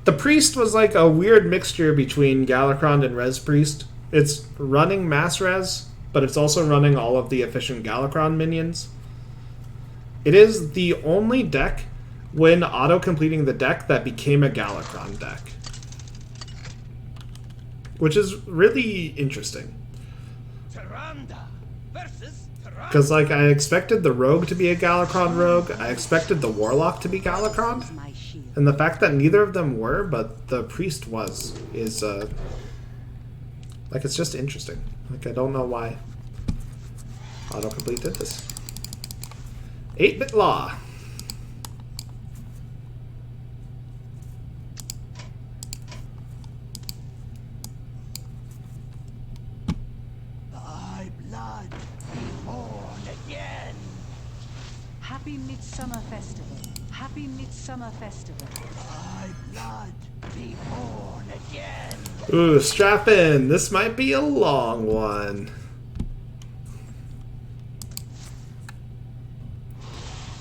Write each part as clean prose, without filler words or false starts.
The Priest was like a weird mixture between Galakron and Res Priest. It's running Mass Res, but it's also running all of the efficient Galakron minions. It is the only deck when auto-completing the deck that became a Galakron deck. Which is really interesting. Because, like, I expected the Rogue to be a Galakron Rogue, I expected the Warlock to be Galakron, and the fact that neither of them were, but the Priest was, is, like, it's just interesting. Like, I don't know why Autocomplete did this. 8-bit law. Thy blood be born again. Happy Midsummer Festival. Happy Midsummer Festival. Thy blood be born again. Ooh, strap in. This might be a long one.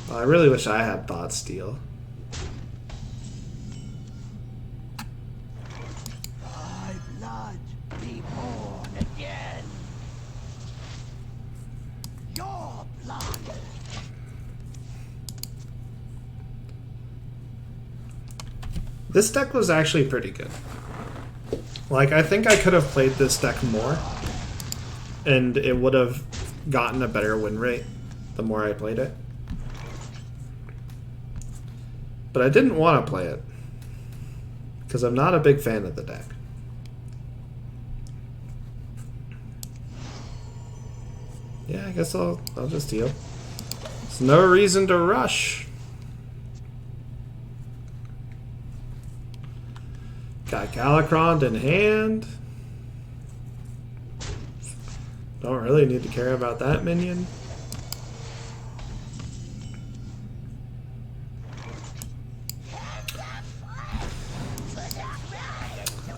Well, I really wish I had Thought Steal. Thy blood be born again. Your blood. This deck was actually pretty good. Like, I think I could have played this deck more, and it would have gotten a better win rate the more I played it. But I didn't want to play it, because I'm not a big fan of the deck. Yeah, I guess I'll just deal. There's no reason to rush. Got Galakron in hand. Don't really need to care about that minion.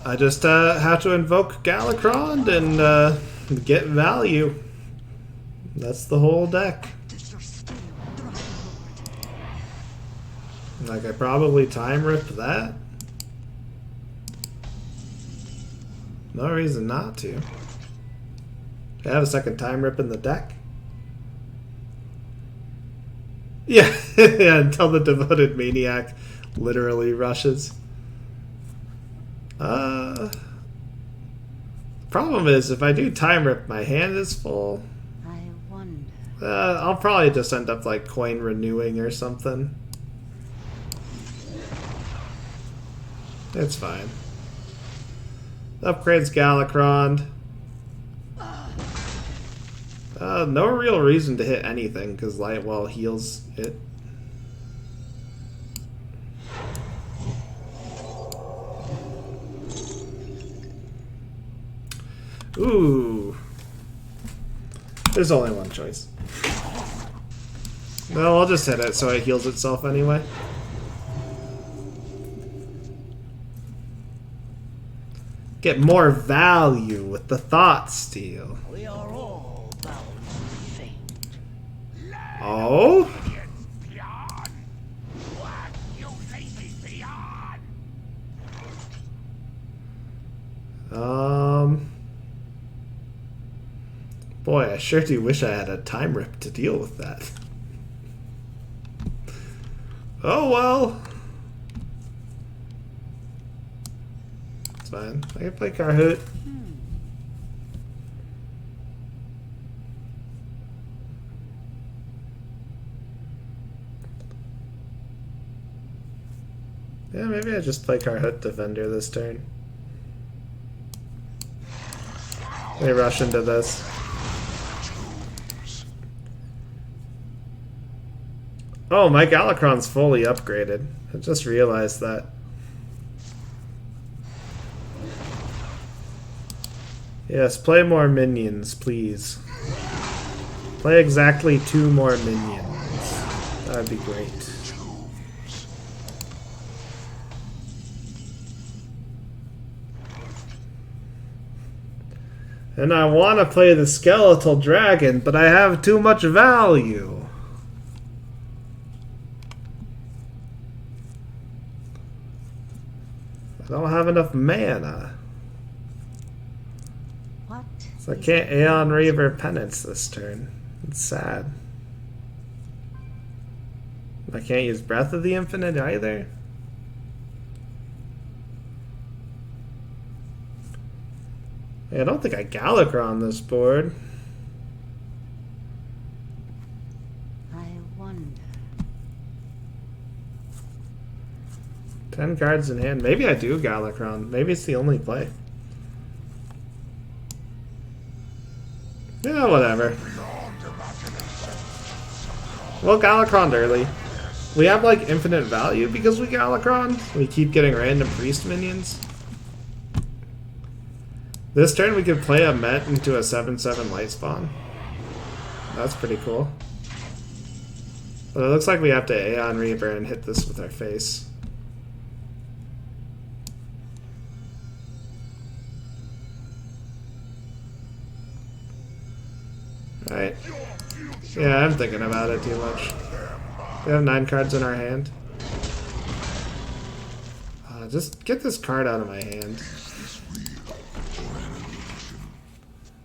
I just have to invoke Galakron and get value. That's the whole deck. Like, I probably time rip that. No reason not to. I have a second time rip in the deck. Yeah, yeah, until the Devoted Maniac literally rushes. Problem is, if I do time rip, my hand is full. I wonder. I'll probably just end up like coin renewing or something. It's fine. Upgrades Galakron. No real reason to hit anything because Lightwell heals it. Ooh. There's only one choice. No, I'll just hit it so it heals itself anyway. Get more value with the Thought Steal. We are all bound to fate. Oh? What, you lazy peon? Boy, I sure do wish I had a time rip to deal with that. Oh well. It's fine. I can play Kahoot. Yeah, maybe I just play Kahoot Defender this turn. Let me rush into this. Oh, my Galakron's fully upgraded. I just realized that. Yes, play more minions, please. Play exactly 2 more minions. That'd be great. And I want to play the Skeletal Dragon, but I have too much value. I don't have enough mana. What? So I can't Aeon Reaver Penance this turn. It's sad. I can't use Breath of the Infinite either. I don't think I Galakrond this board. I wonder. 10 cards in hand. Maybe I do Galakrond. Maybe it's the only play. Yeah, whatever. Well, Galakrond early. We have like infinite value because we Galakrond. We keep getting random priest minions. This turn we could play a Met into a 7/7 light spawn. That's pretty cool. But it looks like we have to Aeon Reaver and hit this with our face. Right. Yeah, I'm thinking about it too much. We have 9 cards in our hand. Just get this card out of my hand.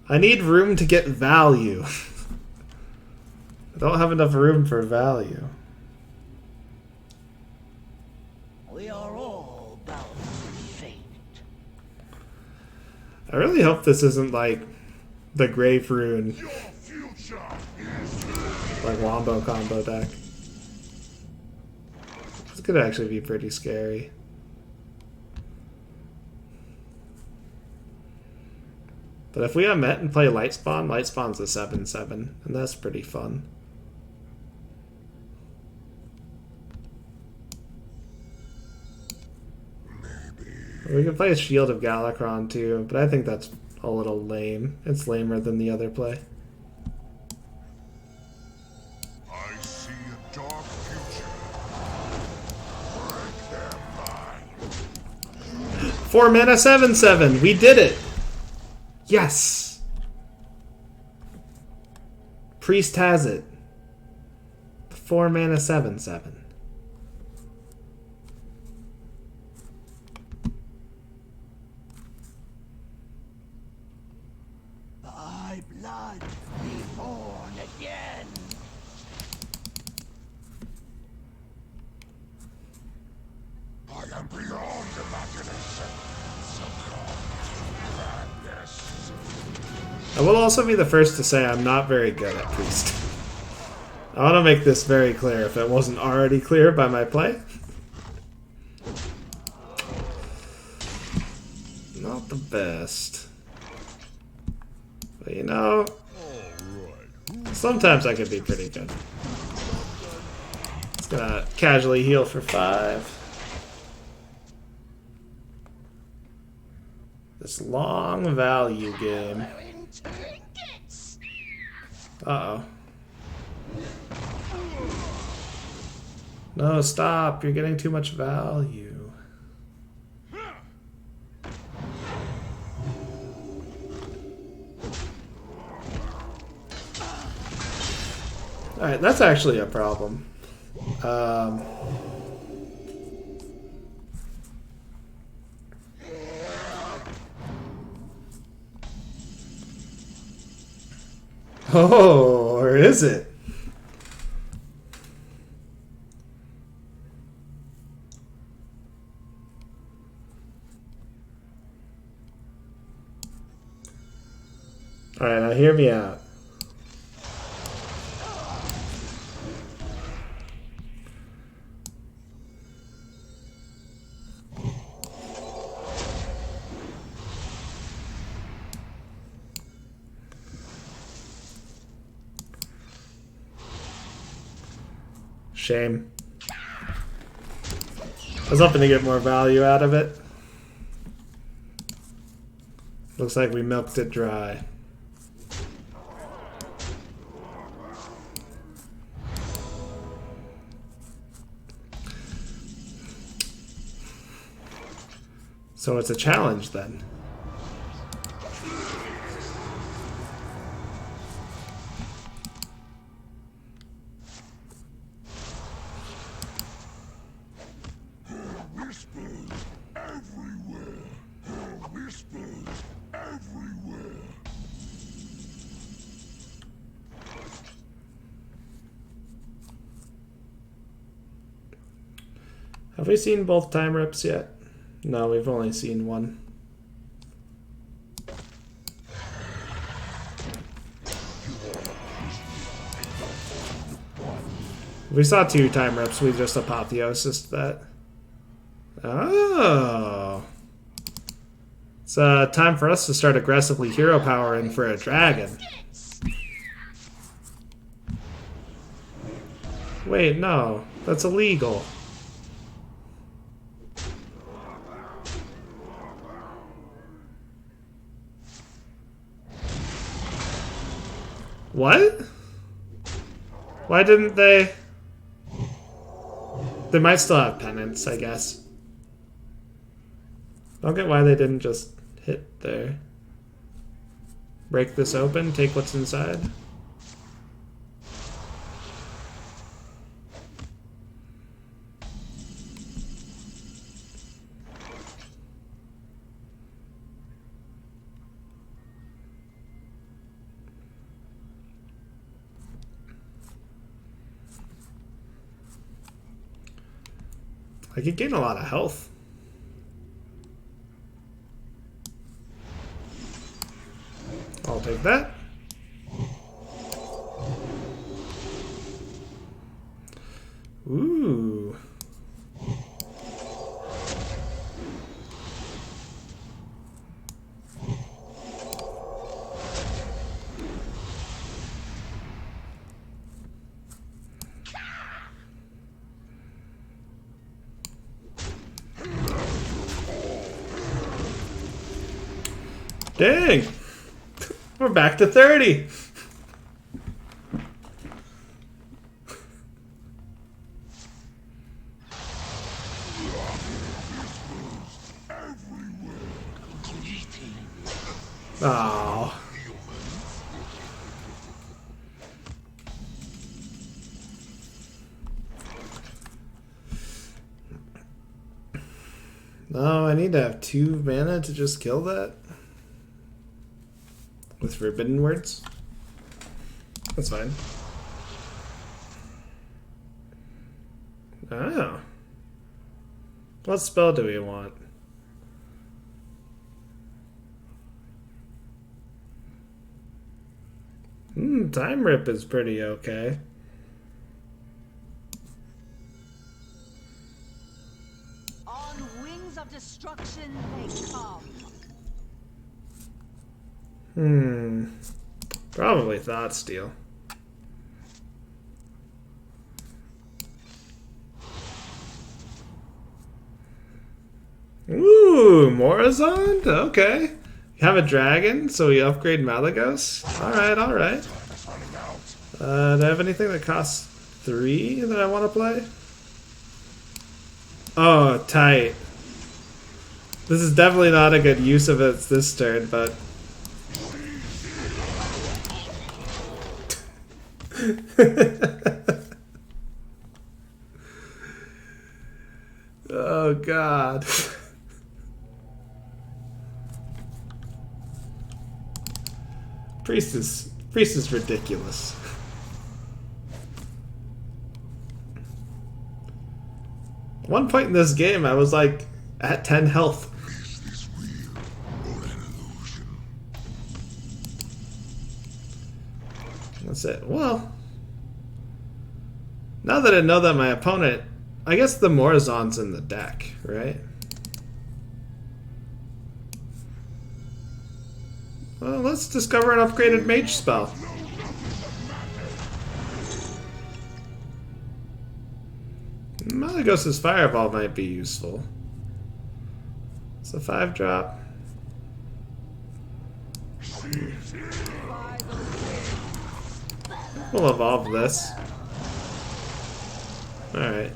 I need room to get value. I don't have enough room for value. We are all bound to fate. I really hope this isn't like the Grave Rune, like Wombo combo deck. This could actually be pretty scary. But if we have Met and play Lightspawn, Lightspawn's a 7/7, and that's pretty fun. We could play a Shield of Galakrond too, but I think that's a little lame. It's lamer than the other play. I see a dark future. Break their mind. 4 mana 7/7. We did it. Yes. Priest has it. 4 mana 7/7. Thy blood be born again. I am beyond imagination. Succumb to madness. I will also be the first to say I'm not very good at Priest. I want to make this very clear if it wasn't already clear by my play. Not the best. But you know, sometimes I can be pretty good. Just gonna casually heal for 5. This long value game. Uh-oh. No, stop. You're getting too much value. Alright, that's actually a problem. Oh, or is it? Alright, now hear me out. Shame. I was hoping to get more value out of it. Looks like we milked it dry. So it's a challenge then. Whispers everywhere. whispers everywhere. Have we seen both time rips yet? No, we've only seen one. We saw 2 time rips, we just apotheosised that. Oh. It's time for us to start aggressively hero powering for a dragon. Wait, no. That's illegal. What? Why didn't they... They might still have penance, I guess. Don't get why they didn't just hit there. Break this open, take what's inside. I could gain a lot of health. I'll take that. Ooh. Dang! We're back to 30! Oh. No, I need to have 2 mana to just kill that. With forbidden words? That's fine. Oh. What spell do we want? Time Rip is pretty okay. On wings of destruction they come. Probably Thought Steal. Ooh, Morazond? Okay. You have a dragon, so we upgrade Malagos? Alright, alright. Do I have anything that costs 3 that I want to play? Oh, tight. This is definitely not a good use of it this turn, but... Oh, God. Priest is ridiculous. At one point in this game, I was like at 10 health. Is this real or an illusion? That's it. Well, now that I know that my opponent, I guess the Morazon's in the deck, right? Well, let's discover an upgraded mage spell. Malagos' Fireball might be useful. It's a 5-drop. We'll evolve this. Alright.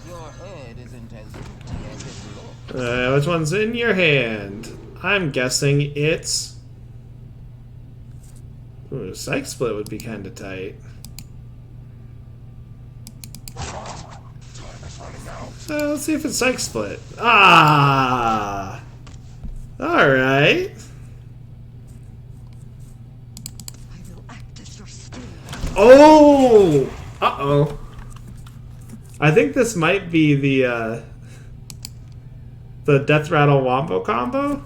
Your head isn't as empty as it looks. Which one's in your hand? I'm guessing it's... Ooh, a Psych Split would be kind of tight. Let's see if it's Psych Split. Ah! Alright. I will act as your steel. Oh! Uh-oh. I think this might be the Death Rattle Wombo combo?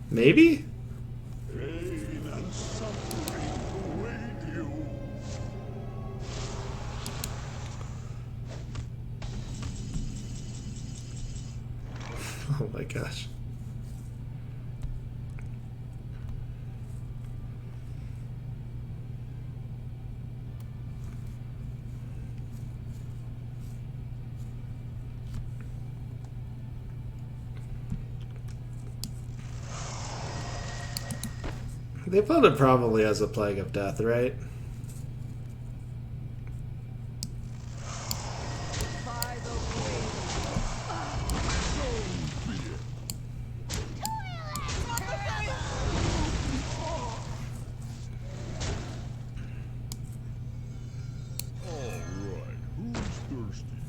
Maybe? Pain and suffering await you. Oh my gosh. They put it probably as a Plague of Death, right? By the way. Alright, who's thirsty?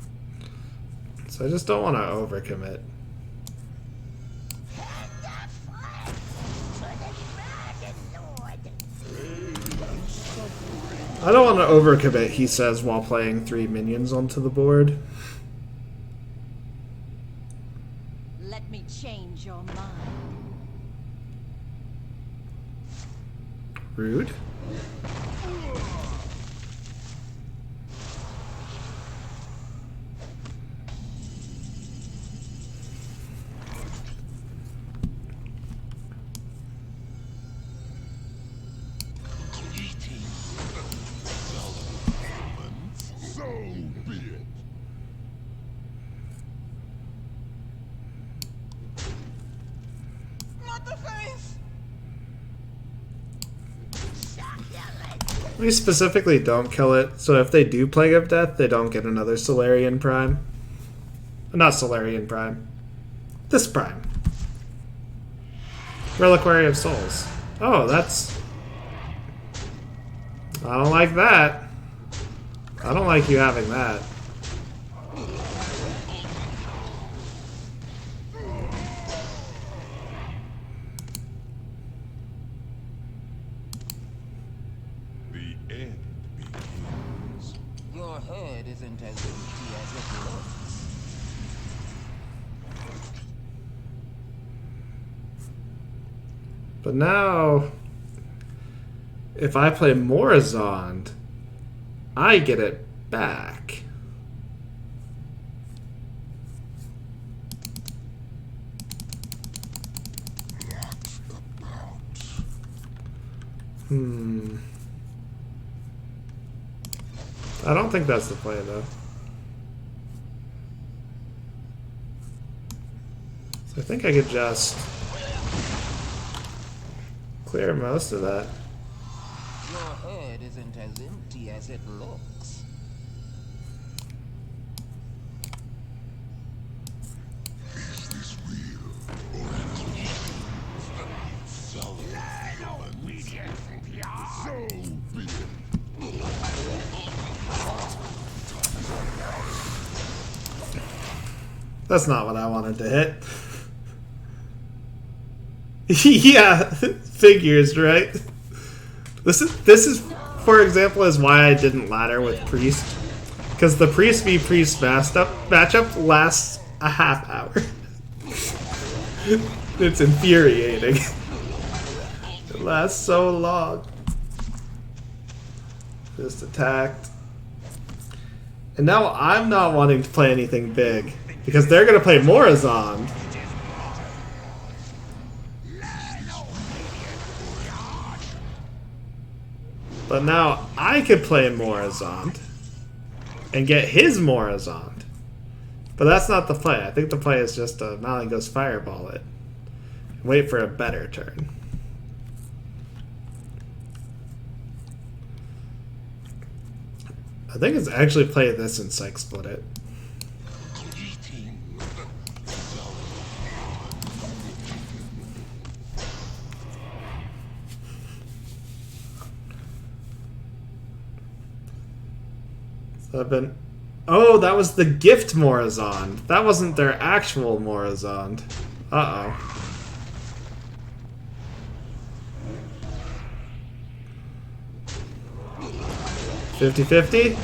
So I just don't want to overcommit. I don't want to overcommit, he says while playing 3 minions onto the board. Let me change your mind. Rude. So be it. Not the face! We specifically don't kill it, so if they do Plague of Death, they don't get another Solarian Prime. Not Solarian Prime. This Prime. Reliquary of Souls. Oh, that's... I don't like that. I don't like you having that. The end begins. Your head isn't as empty as it looks. But now, if I play Morazond, I get it back. I don't think that's the play, though. So I think I could just clear most of that. Your head isn't as empty as it looks. Is this real or an illusion? Sullen humans. So be it. That's not what I wanted to hit. Yeah, figures, right? This is, for example, is why I didn't ladder with Priest. Because the Priest v Priest matchup lasts a half hour. It's infuriating. It lasts so long. Just attacked. And now I'm not wanting to play anything big. Because they're going to play Morazond. But now I could play Morazond. And get his Morazond. But that's not the play. I think the play is just to Malingos Fireball it. Wait for a better turn. I think it's actually play this and Psych Split it. So I've been Oh, that was the gift Morazond. That wasn't their actual Morazond. Uh-oh. $50-50?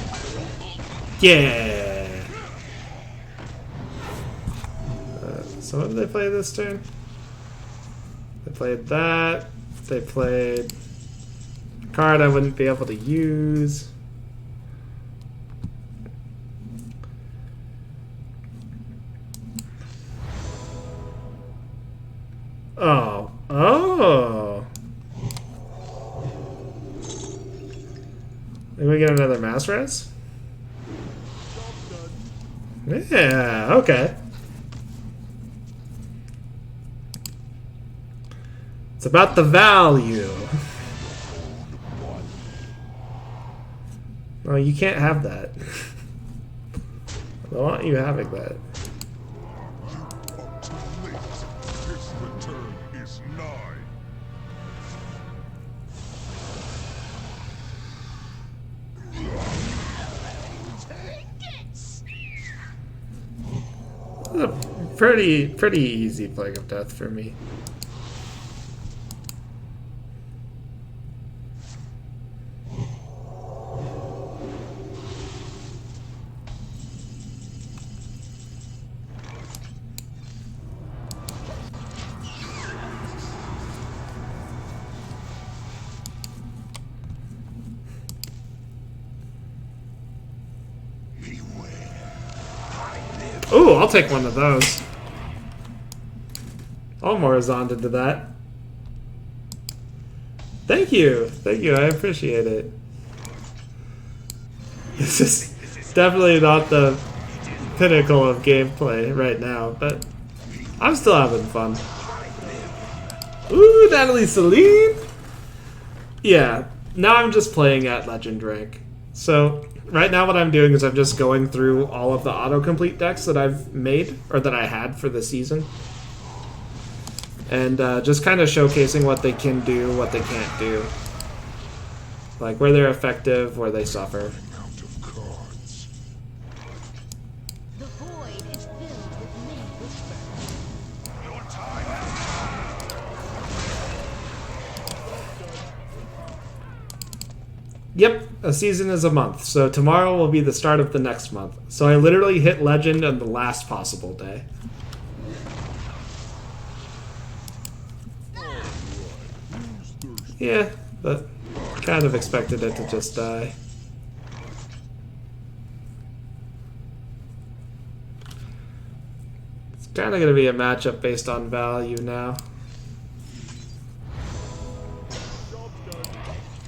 Yeah! So what did they play this turn? They played that. They played a card I wouldn't be able to use. Oh. Oh! Maybe we get another mouse res? Yeah, okay. It's about the value. Oh, you can't have that. I don't want you having that. You are too late. This return is nigh. This is a pretty easy Plague of Death for me. Ooh, I'll take one of those. I'll Morazond into that. Thank you. Thank you. I appreciate it. This is definitely not the pinnacle of gameplay right now, but I'm still having fun. Ooh, Natalie Celine? Yeah, now I'm just playing at Legend rank. So, right now what I'm doing is I'm just going through all of the autocomplete decks that I've made, or that I had for the season. And just kind of showcasing what they can do, what they can't do. Like, where they're effective, where they suffer. Out of cards. The void is filled with many whispers. Your time. Yep, a season is a month, so tomorrow will be the start of the next month. So I literally hit Legend on the last possible day. Yeah, but kind of expected it to just die. It's kind of going to be a matchup based on value now.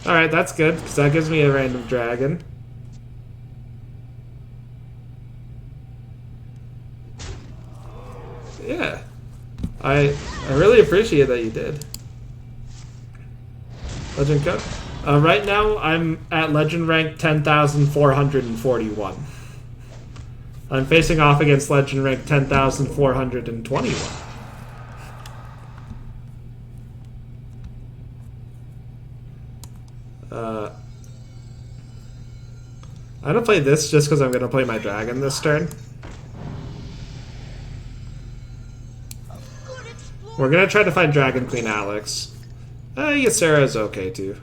Alright, that's good, because that gives me a random dragon. Yeah. I really appreciate that you did. Legend code? Right now, I'm at Legend rank 10,441. I'm facing off against Legend rank 10,421. I'm gonna play this just because I'm gonna play my dragon this turn. We're gonna try to find Dragon Queen Alex. Ysera is okay too.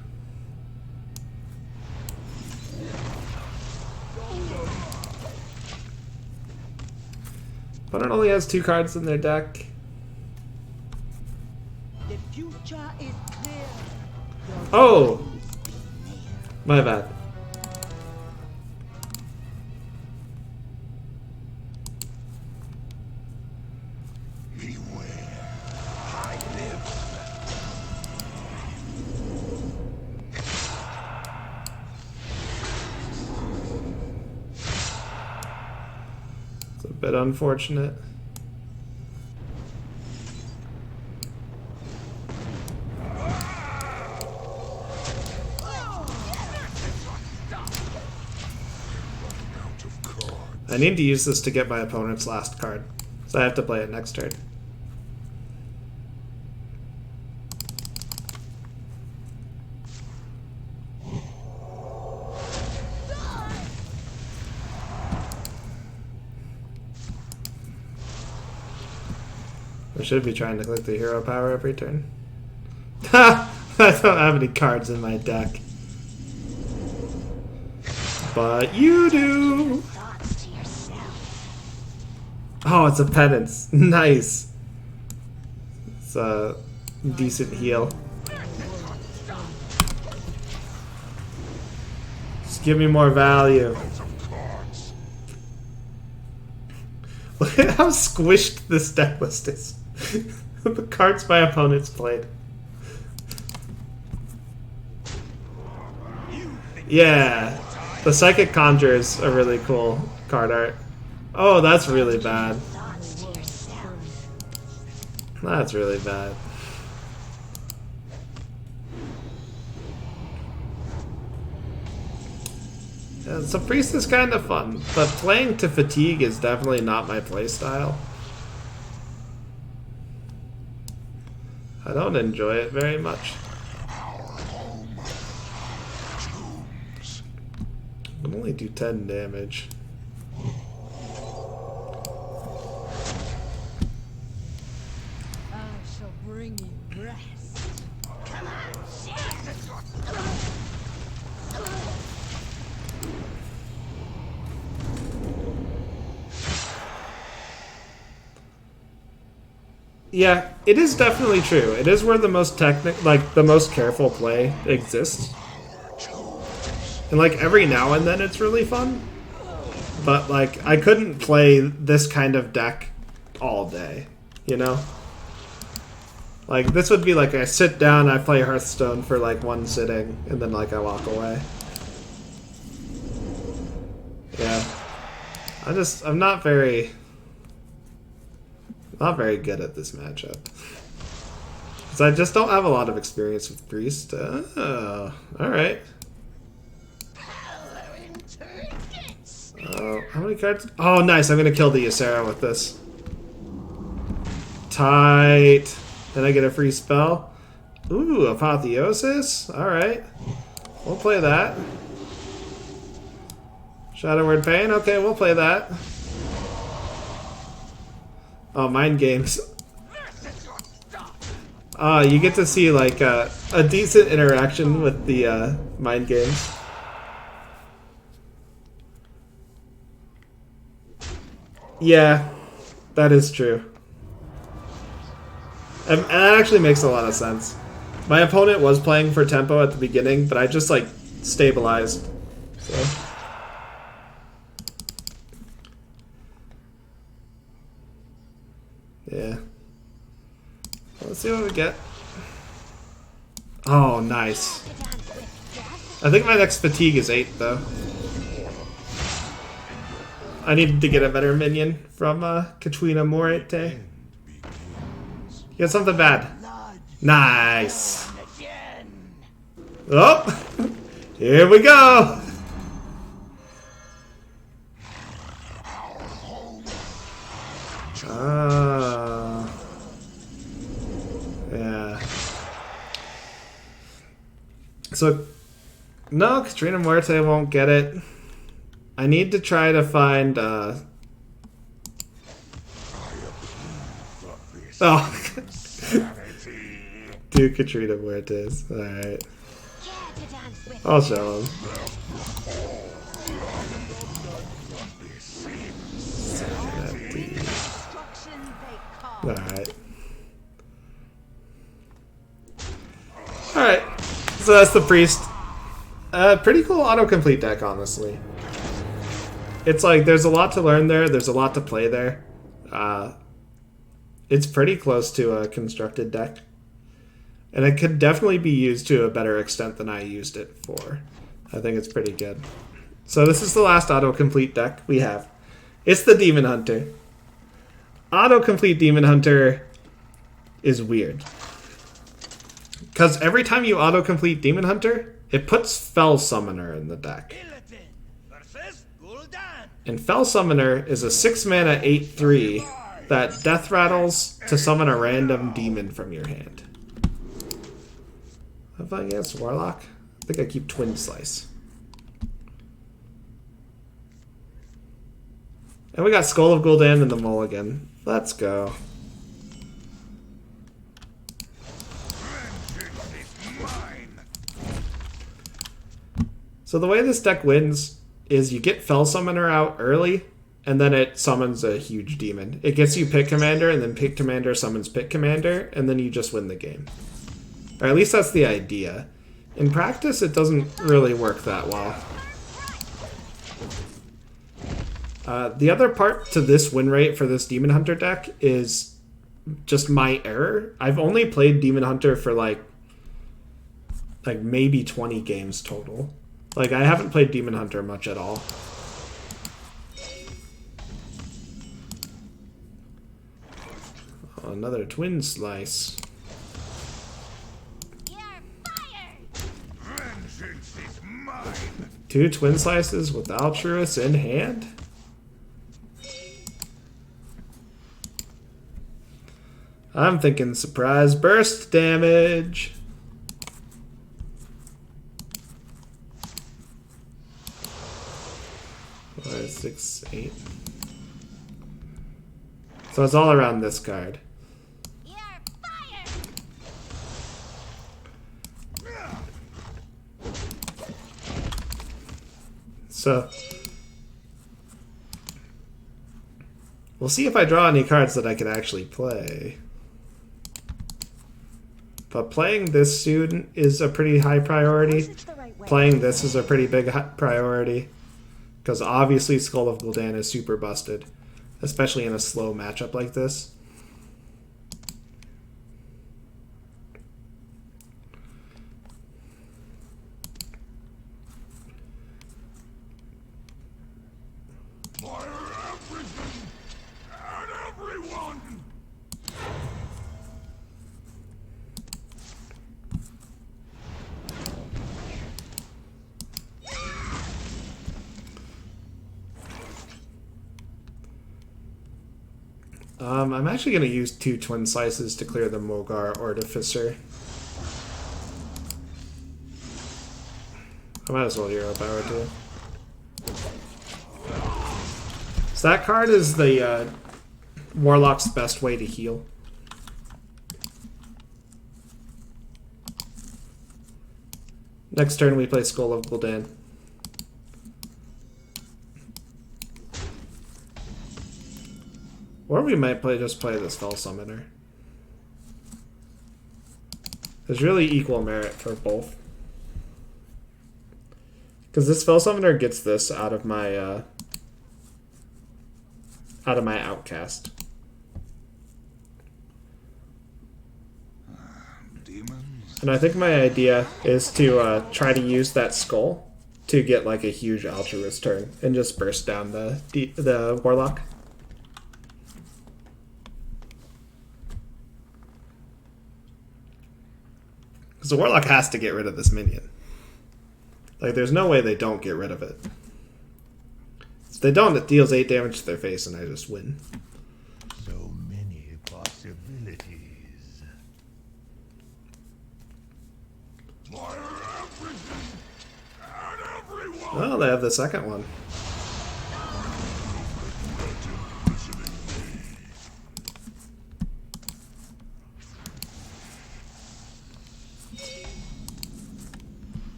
Opponent only has 2 cards in their deck. The future is clear. Oh! My bad. It's a bit unfortunate. I need to use this to get my opponent's last card, so I have to play it next turn. I should be trying to click the hero power every turn. Ha! I don't have any cards in my deck. But you do! Thoughts to yourself. Oh, it's a penance. Nice. It's a decent heal. Just give me more value. Look at how squished this deck list is. The cards my opponents played. Yeah. The Psychic Conjures are really cool card art. Oh, that's really bad. Thoughts to yourself. That's really bad. Yeah, so Priest is kind of fun, but playing to fatigue is definitely not my playstyle. I don't enjoy it very much. I can only do 10 damage. I shall bring you rest. Come on, Yeah, it is definitely true. It is where the most the most careful play exists. And like every now and then it's really fun. But like I couldn't play this kind of deck all day, you know? Like this would be like I sit down, I play Hearthstone for like one sitting, and then like I walk away. Yeah. I'm not very good at this matchup. Because I just don't have a lot of experience with Priest. Oh, alright. How many cards? Oh, nice. I'm going to kill the Ysera with this. Tight. Then I get a free spell. Ooh, Apotheosis. Alright. We'll play that. Shadow Word Pain. Okay, we'll play that. Oh, Mind Games. You get to see like a decent interaction with the Mind Games. Yeah, that is true. And that actually makes a lot of sense. My opponent was playing for tempo at the beginning, but I just like stabilized. So. Yeah. Let's see what we get. Oh, nice. I think my next fatigue is 8, though. I needed to get a better minion from Katrina Morete. You got something bad. Nice. Oh, here we go. Yeah. So, no, Katrina Muerte won't get it. I need to try to find, Oh. Two Katrina Muertes. Alright. I'll show him. Alright. Alright. So that's the Priest. Pretty cool autocomplete deck, honestly. It's like, there's a lot to learn there, there's a lot to play there. It's pretty close to a constructed deck. And it could definitely be used to a better extent than I used it for. I think it's pretty good. So this is the last autocomplete deck we have. It's the Demon Hunter. Autocomplete Demon Hunter is weird. Because every time you autocomplete Demon Hunter, it puts Fell Summoner in the deck. And Fell Summoner is a 6-mana 8/3 that death rattles to summon a random demon from your hand. Have I guessed Warlock? I think I keep Twin Slice. And we got Skull of Gul'dan and the Mulligan. Let's go. So the way this deck wins is you get Fell Summoner out early, and then it summons a huge demon. It gets you Pit Commander, and then Pit Commander summons Pit Commander, and then you just win the game. Or at least that's the idea. In practice, it doesn't really work that well. The other part to this win rate for this Demon Hunter deck is just my error. I've only played Demon Hunter for like maybe 20 games total. Like, I haven't played Demon Hunter much at all. Oh, another Twin Slice. You're fired! Vengeance is mine. 2 Twin Slices with Altruist in hand? I'm thinking surprise burst damage. 5, 6, 8. So it's all around this card. You're fired! So we'll see if I draw any cards that I can actually play. But playing this soon is a pretty high priority. Playing this is a pretty big priority. Because obviously Skull of Gul'dan is super busted. Especially in a slow matchup like this. Fire everything and everyone. I'm actually going to use 2 Twin Slices to clear the Mogar Artificer. I might as well Hero Power too. So that card is the Warlock's best way to heal. Next turn we play Skull of Gul'dan. Or we might just play this Fell Summoner. There's really equal merit for both. Because this Fell Summoner gets this out of my Outcast. Demons. And I think my idea is to try to use that Skull to get like a huge Altruist turn and just burst down the Warlock. Because the Warlock has to get rid of this minion. Like, there's no way they don't get rid of it. If they don't, it deals 8 damage to their face and I just win. So many possibilities. Fire everything and everyone. Oh, they have the second one.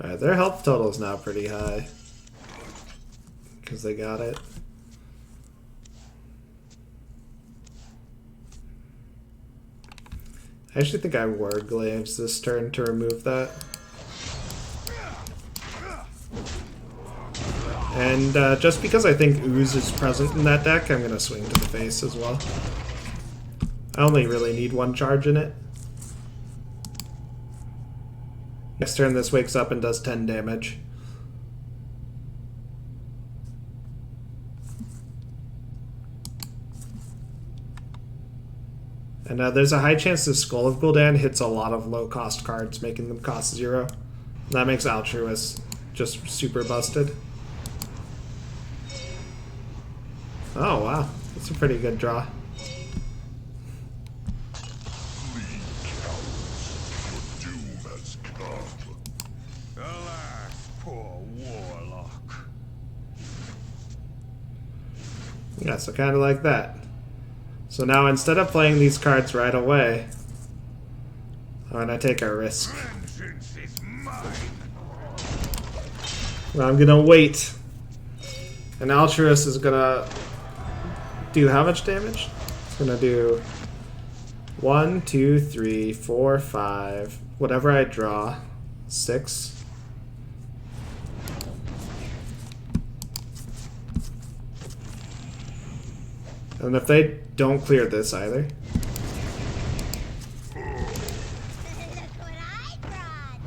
Alright, their health total is now pretty high. Because they got it. I actually think I Warglaves this turn to remove that. And just because I think Ooze is present in that deck, I'm going to swing to the face as well. I only really need 1 charge in it. Next turn this wakes up and does 10 damage. And there's a high chance the Skull of Gul'dan hits a lot of low-cost cards, making them cost 0. That makes Altruist just super busted. Oh, wow. That's a pretty good draw. Alas, poor Warlock. Yeah, so kind of like that. So now instead of playing these cards right away, I'm going to take a risk. Vengeance is mine. I'm gonna wait. And Altruist is gonna do how much damage? It's gonna do 1, 2, 3, 4, 5. Whatever I draw. 6. And if they don't clear this either. Look what I brought.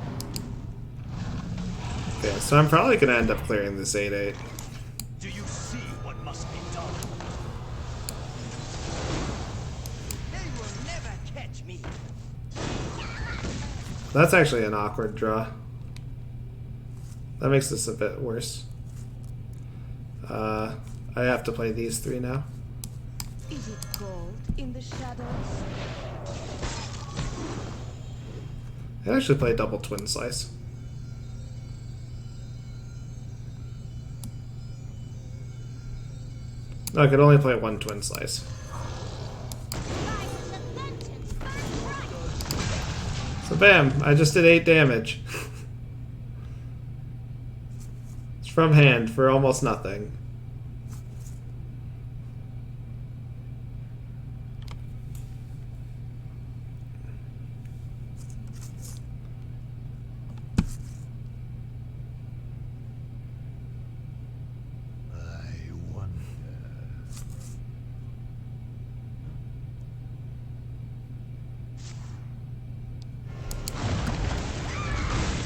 Yeah, so I'm probably gonna end up clearing this 8/8. Do you see what must be done? They will never catch me. That's actually an awkward draw. That makes this a bit worse. I have to play these 3 now. Is it cold in the shadows? I actually play double twin slice. No, I could only play 1 twin slice. So bam, I just did 8 damage. It's from hand for almost nothing. I wonder.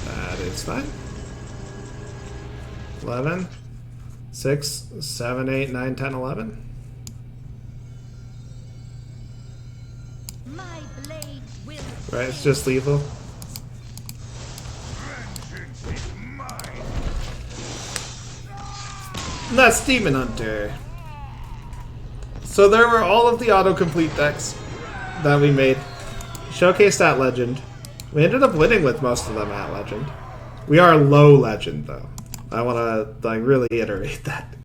That is fine. 11, 6, 7, 8, 9, 10, 11. My blade will. Right, it's just lethal. Vengeance is mine. And that's Demon Hunter. So there were all of the autocomplete decks that we made. Showcased at Legend. We ended up winning with most of them at Legend. We are low Legend though. I want to like really iterate that.